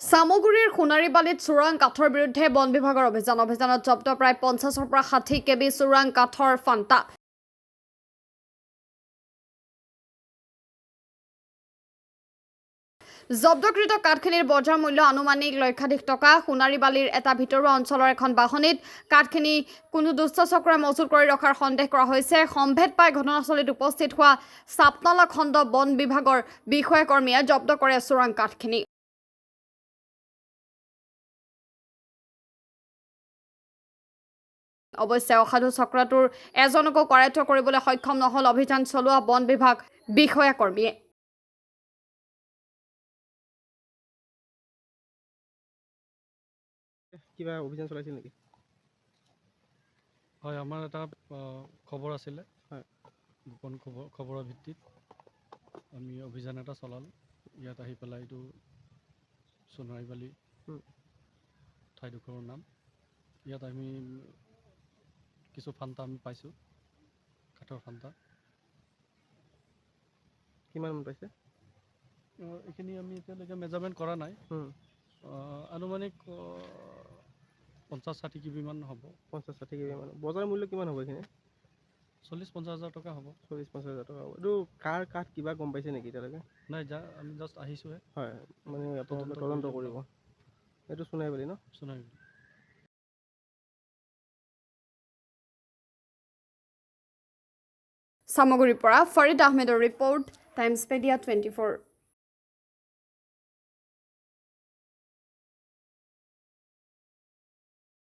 সামগুৰিৰ সোণাৰীবালিত চোৰাং কাঠৰ বিৰুদ্ধে বন বিভাগৰ অভিযানত জব্দ প্ৰায় 50ৰ পৰা 60 কেবি চোৰাং কাঠৰ ফান্তা। জব্দকৃত কাঠখিনিৰ বজাৰ মূল্য আনুমানিক লক্ষাধিক টকা। সোণাৰীবালিৰ এটা ভিতৰুৱা অঞ্চলৰ এখন বাহনীত কাঠখিনি কোনো দুষ্ট চক্ৰই মজুত কৰি ৰখাৰ সন্দেহ কৰা হৈছে। সম্ভেদ পাই ঘটনাস্থলীত উপস্থিত হোৱা চাপনালা খণ্ড বন বিভাগৰ বিষয়াকৰ্মীয়ে জব্দ কৰে চোৰাং কাঠখিনি। অৱশ্যে অসাধু চক্ৰটোৰ এজনকো কৰায়ত্ব কৰিবলৈ সক্ষম নহল অভিযান চলোৱা বন বিভাগ বিষয়াকৰ্মীয়ে। কিবা অভিযান চলাইছিল নেকি? হয়, আমাৰ এটা খবৰ আছিলে। হয়, গোপন খবৰৰ ভিত্তিত আমি অভিযান এটা চলালোঁ। ইয়াত আহি পেলাই এইটো সোণাৰীবালি ঠাইডোখৰৰ নাম। ইয়াত আমি কিছু ফান্তা আমি পাইছোঁ, কাঠৰ ফান্তা। কিমান মান পাইছে? এইখিনি আমি এতিয়ালৈকে মেজাৰমেণ্ট কৰা নাই। আনুমানিক 50-60 কেবিমান হ'ব। 50-60 কেবি মান। বজাৰ মূল্য কিমান হ'ব এইখিনি? 40-50 হাজাৰ টকা হ'ব। 40-50 হাজাৰ টকা হ'ব। এইটো কাৰ কাঠ কিবা গম পাইছে নেকি এতিয়ালৈকে? নাই, আমি জাষ্ট আহিছোঁহে। হয়, মানে আপোনালোকে তদন্ত কৰিব। এইটো সোণাৰীবালি ন? সোণাৰীবালি। সামগুৰিৰ পৰা ফৰিদ আহমেদৰ ৰিপৰ্ট, টাইমছ মিডিয়া 24।